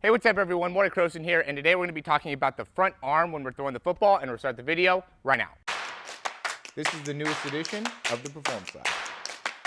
Hey, what's up everyone? Morey Croson here, and today we're going to be talking about the front arm when we're throwing the football, and we'll start the video right now. This is the newest edition of the Performance Lab.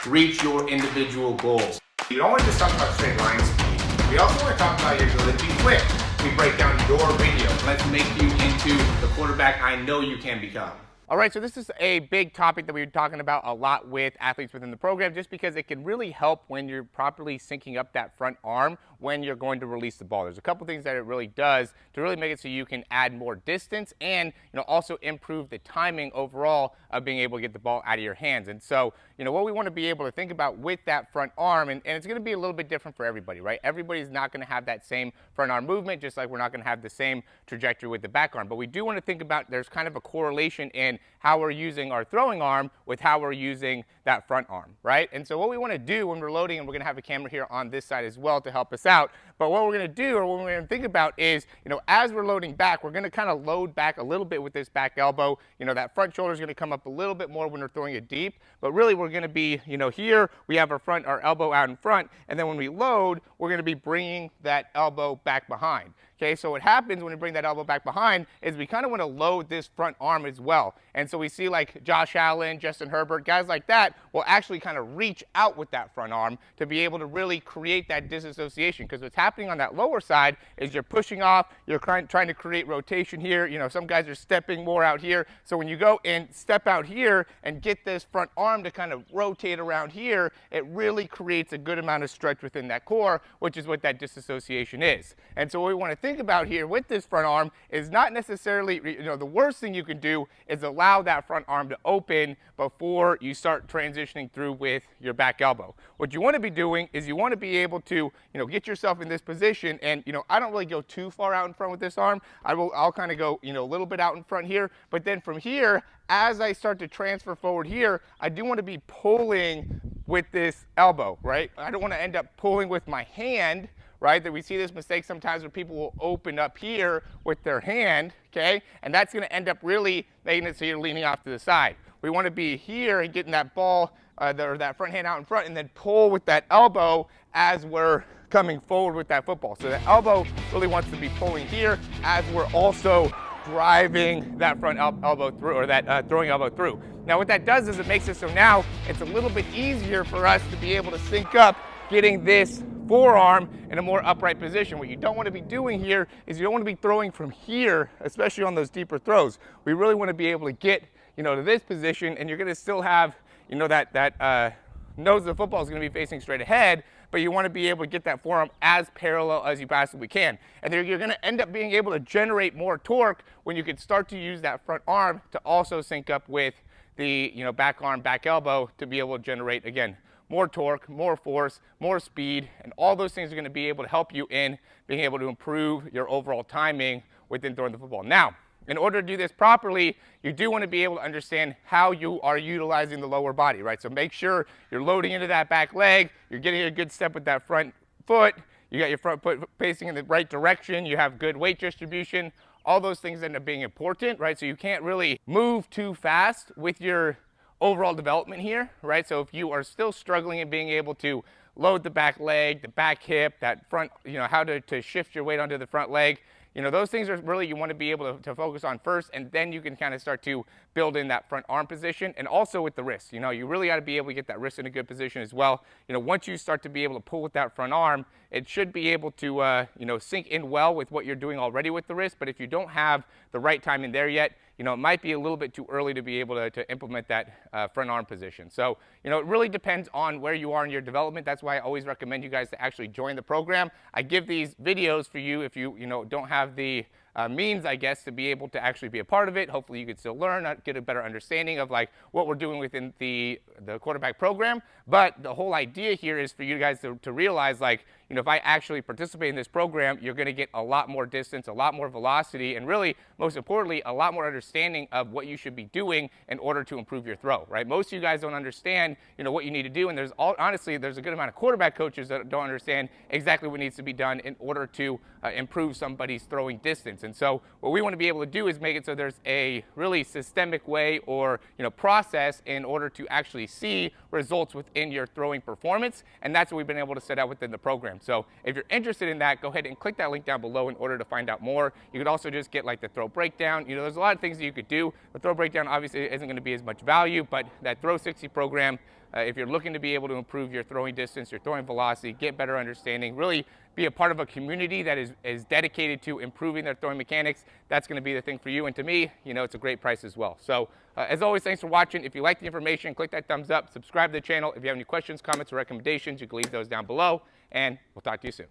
Reach your individual goals. You don't want to just talk about straight line speed. We also want to talk about your ability to be quick. We break down your video. Let's make you into the quarterback I know you can become. All right, so this is a big topic that we're talking about a lot with athletes within the program, just because it can really help when you're properly syncing up that front arm when you're going to release the ball. There's a couple things that it really does to really make it so you can add more distance and also improve the timing overall of being able to get the ball out of your hands. And so what we want to be able to think about with that front arm, and it's going to be a little bit different for everybody, right? Everybody's not going to have that same front arm movement, just like we're not going to have the same trajectory with the back arm. But we do want to think about there's kind of a correlation in how we're using our throwing arm with how we're using that front arm, right? And so what we want to do when we're loading, and we're going to have a camera here on this side as well to help us out, but what we're going to do, or what we're going to think about is, as we're loading back, we're going to kind of load back a little bit with this back elbow. That front shoulder is going to come up a little bit more when we're throwing it deep, but really we're going to be, here we have our elbow out in front, and then when we load, we're going to be bringing that elbow back behind. Okay, so what happens when we bring that elbow back behind is we kind of want to load this front arm as well. And so we see like Josh Allen, Justin Herbert, guys like that will actually kind of reach out with that front arm to be able to really create that disassociation. Because what's happening on that lower side is you're pushing off, you're trying to create rotation here. Some guys are stepping more out here. So when you go and step out here and get this front arm to kind of rotate around here, it really creates a good amount of stretch within that core, which is what that disassociation is. And so what we want to think about here with this front arm is not necessarily, the worst thing you can do is allow that front arm to open before you start transitioning through with your back elbow. What you want to be doing is you want to be able to, get yourself in this position, and I don't really go too far out in front with this arm. I'll kind of go, a little bit out in front here, but then from here, as I start to transfer forward here, I do want to be pulling with this elbow, right? I don't want to end up pulling with my hand, right? That we see this mistake sometimes where people will open up here with their hand, okay? And that's going to end up really making it so you're leaning off to the side. We want to be here and getting that ball, or that front hand out in front, and then pull with that elbow as we're coming forward with that football. So the elbow really wants to be pulling here as we're also driving that front elbow through, or that throwing elbow through. Now what that does is it makes it so now it's a little bit easier for us to be able to sync up getting this forearm in a more upright position. What you don't want to be doing here is you don't want to be throwing from here, especially on those deeper throws. We really want to be able to get, to this position, and you're going to still have, that nose of the football is going to be facing straight ahead, but you want to be able to get that forearm as parallel as you possibly can. And then you're going to end up being able to generate more torque when you can start to use that front arm to also sync up with the, back arm, back elbow to be able to generate, again, more torque, more force, more speed, and all those things are going to be able to help you in being able to improve your overall timing within throwing the football. Now, in order to do this properly, you do want to be able to understand how you are utilizing the lower body, right? So make sure you're loading into that back leg, you're getting a good step with that front foot, you got your front foot facing in the right direction, you have good weight distribution. All those things end up being important, right? So you can't really move too fast with your overall development here, right? So if you are still struggling in being able to load the back leg, the back hip, that front, how to shift your weight onto the front leg, those things are really you want to be able to focus on first, and then you can kind of start to build in that front arm position, and also with the wrist. You really got to be able to get that wrist in a good position as well. Once you start to be able to pull with that front arm, it should be able to, sink in well with what you're doing already with the wrist. But if you don't have the right time in there yet, it might be a little bit too early to be able to implement that front arm position. So, it really depends on where you are in your development. That's why I always recommend you guys to actually join the program. I give these videos for you if you, don't have the means, I guess, to be able to actually be a part of it. Hopefully you could still learn, get a better understanding of like what we're doing within the quarterback program. But the whole idea here is for you guys to realize, like, if I actually participate in this program, you're going to get a lot more distance, a lot more velocity, and really, most importantly, a lot more understanding of what you should be doing in order to improve your throw, right? Most of you guys don't understand, what you need to do, and honestly, there's a good amount of quarterback coaches that don't understand exactly what needs to be done in order to improve somebody's throwing distance. results. And so what we want to be able to do is make it so there's a really systemic way or process in order to actually see results within your throwing performance. And that's what we've been able to set out within the program. So if you're interested in that, go ahead and click that link down below in order to find out more. You could also just get like the throw breakdown. There's a lot of things that you could do. The throw breakdown obviously isn't going to be as much value, but that Throw 60 program, if you're looking to be able to improve your throwing distance, your throwing velocity, get better understanding, really be a part of a community that is dedicated to improving their throwing mechanics, that's going to be the thing for you. And to me, it's a great price as well. So as always, thanks for watching. If you like the information, click that thumbs up, subscribe to the channel. If you have any questions, comments, or recommendations, you can leave those down below, and we'll talk to you soon.